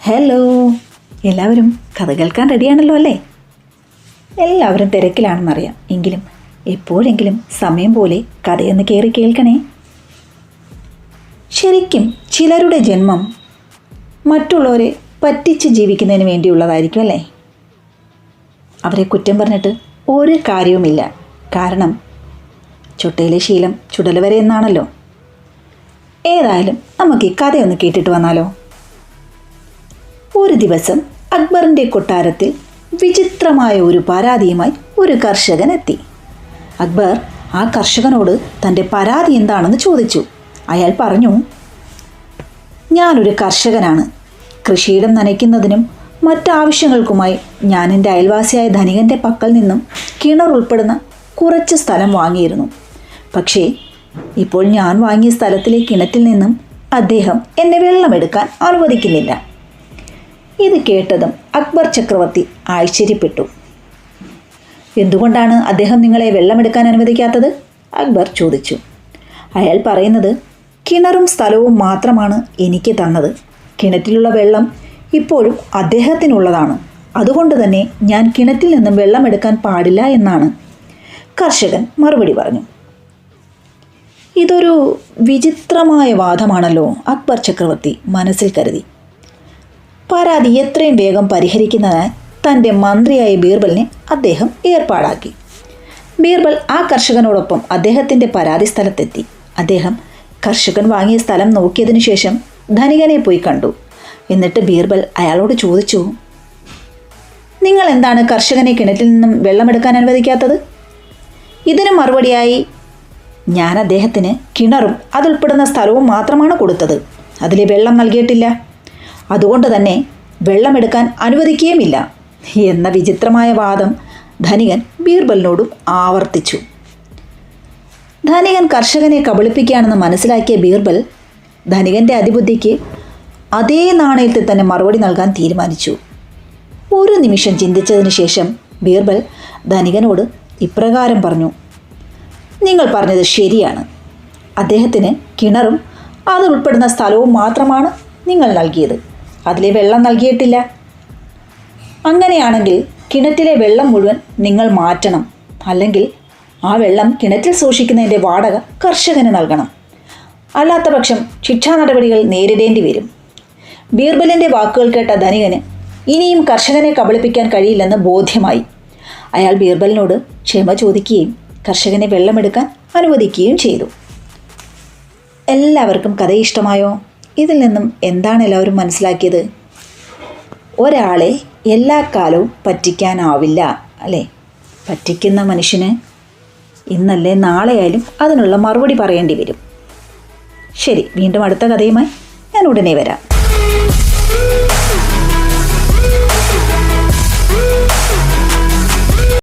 Hello, എല്ലാവരും കഥ കേൾക്കാൻ റെഡിയാണല്ലോ അല്ലേ? എല്ലാവരും തിരക്കിലാണെന്നറിയാം. എങ്കിലും എപ്പോഴെങ്കിലും സമയം പോലെ കഥയൊന്ന് കയറി കേൾക്കണേ. ശരിക്കും ചിലരുടെ ജന്മം മറ്റുള്ളവരെ പറ്റിച്ച് ജീവിക്കുന്നതിന് വേണ്ടിയുള്ളതായിരിക്കും അല്ലേ? അവരെ കുറ്റം പറഞ്ഞിട്ട് ഒരു കാര്യവുമില്ല. കാരണം ചുട്ടയിലെ ശീലം ചുടല വരെ എന്നാണല്ലോ. ഏതായാലും നമുക്ക് ഈ കഥയൊന്ന് കേട്ടിട്ട് വന്നാലോ? ഒരു ദിവസം അക്ബറിൻ്റെ കൊട്ടാരത്തിൽ വിചിത്രമായ ഒരു പരാതിയുമായി ഒരു കർഷകൻ എത്തി. അക്ബർ ആ കർഷകനോട് തൻ്റെ പരാതി എന്താണെന്ന് ചോദിച്ചു. അയാൾ പറഞ്ഞു, ഞാനൊരു കർഷകനാണ്. കൃഷിയിടം നനയ്ക്കുന്നതിനും മറ്റാവശ്യങ്ങൾക്കുമായി ഞാൻ എൻ്റെ അയൽവാസിയായ ധനികൻ്റെ പക്കൽ നിന്നും കിണർ ഉൾപ്പെടുന്ന കുറച്ച് സ്ഥലം വാങ്ങിയിരുന്നു. പക്ഷേ ഇപ്പോൾ ഞാൻ വാങ്ങിയ സ്ഥലത്തിലെ കിണറ്റിൽ നിന്നും അദ്ദേഹം എന്നെ വെള്ളമെടുക്കാൻ അനുവദിക്കുന്നില്ല. ഇത് കേട്ടതും അക്ബർ ചക്രവർത്തി ആശ്ചര്യപ്പെട്ടു. എന്തുകൊണ്ടാണ് അദ്ദേഹം നിങ്ങളെ വെള്ളമെടുക്കാൻ അനുവദിക്കാത്തത്? അക്ബർ ചോദിച്ചു. അയാൾ പറയുന്നത്, കിണറും സ്ഥലവും മാത്രമാണ് എനിക്ക് തന്നത്. കിണറ്റിലുള്ള വെള്ളം ഇപ്പോഴും അദ്ദേഹത്തിനുള്ളതാണ്. അതുകൊണ്ട് തന്നെ ഞാൻ കിണറ്റിൽ നിന്നും വെള്ളമെടുക്കാൻ പാടില്ല എന്നാണ്. കർഷകൻ മറുപടി പറഞ്ഞു. ഇതൊരു വിചിത്രമായ വാദമാണല്ലോ, അക്ബർ ചക്രവർത്തി മനസ്സിൽ കരുതി. പരാതി എത്രയും വേഗം പരിഹരിക്കുന്നതിനായി തൻ്റെ മന്ത്രിയായ ബീർബലിനെ അദ്ദേഹം ഏർപ്പാടാക്കി. ബീർബൽ ആ കർഷകനോടൊപ്പം അദ്ദേഹത്തിൻ്റെ പരാതി സ്ഥലത്തെത്തി. അദ്ദേഹം കർഷകൻ വാങ്ങിയ സ്ഥലം നോക്കിയതിനു ശേഷം ധനികനെ പോയി കണ്ടു. എന്നിട്ട് ബീർബൽ അയാളോട് ചോദിച്ചു, നിങ്ങൾ എന്താണ് കർഷകനെ കിണറ്റിൽ നിന്നും വെള്ളമെടുക്കാൻ അനുവദിക്കാത്തത്? ഇതിന് മറുപടിയായി, ഞാൻ അദ്ദേഹത്തിന് കിണറും അതുൾപ്പെടുന്ന സ്ഥലവും മാത്രമാണ് കൊടുത്തത്. അതിലെ വെള്ളം നൽകിയിട്ടില്ല. അതുകൊണ്ട് തന്നെ വെള്ളമെടുക്കാൻ അനുവദിക്കുകയുമില്ല എന്ന വിചിത്രമായ വാദം ധനികൻ ബീർബലിനോടും ആവർത്തിച്ചു. ധനികൻ കർഷകനെ കബളിപ്പിക്കുകയാണെന്ന് മനസ്സിലാക്കിയ ബീർബൽ ധനികൻ്റെ അതിബുദ്ധിക്ക് അതേ നാണയത്തിൽ തന്നെ മറുപടി നൽകാൻ തീരുമാനിച്ചു. ഒരു നിമിഷം ചിന്തിച്ചതിന് ശേഷം ബീർബൽ ധനികനോട് ഇപ്രകാരം പറഞ്ഞു, നിങ്ങൾ പറഞ്ഞത് ശരിയാണ്. അദ്ദേഹത്തിന് കിണറും അതുൾപ്പെടുന്ന സ്ഥലവും മാത്രമാണ് നിങ്ങൾ നൽകിയത്. അതിലെ വെള്ളം നൽകിയിട്ടില്ല. അങ്ങനെയാണെങ്കിൽ കിണറ്റിലെ വെള്ളം മുഴുവൻ നിങ്ങൾ മാറ്റണം. അല്ലെങ്കിൽ ആ വെള്ളം കിണറ്റിൽ സൂക്ഷിക്കുന്നതിൻ്റെ വാടക കർഷകന് നൽകണം. അല്ലാത്ത പക്ഷം ശിക്ഷാ നടപടികൾ നേരിടേണ്ടി വരും. ബീർബലിൻ്റെ വാക്കുകൾ കേട്ട ധനികന് ഇനിയും കർഷകനെ കബളിപ്പിക്കാൻ കഴിയില്ലെന്ന് ബോധ്യമായി. അയാൾ ബീർബലിനോട് ക്ഷമ ചോദിക്കുകയും കർഷകനെ വെള്ളമെടുക്കാൻ അനുവദിക്കുകയും ചെയ്തു. എല്ലാവർക്കും കഥ ഇഷ്ടമായോ? ഇതിൽ നിന്നും എന്താണ് എല്ലാവരും മനസ്സിലാക്കിയത്? ഒരാളെ എല്ലാ കാലവും പറ്റിക്കാനാവില്ല അല്ലേ? പറ്റിക്കുന്ന മനുഷ്യന് ഇന്നല്ലേ നാളെയായാലും അതിനുള്ള മറുപടി പറയേണ്ടി വരും. ശരി, വീണ്ടും അടുത്ത കഥയുമായി ഞാൻ ഉടനെ വരാം.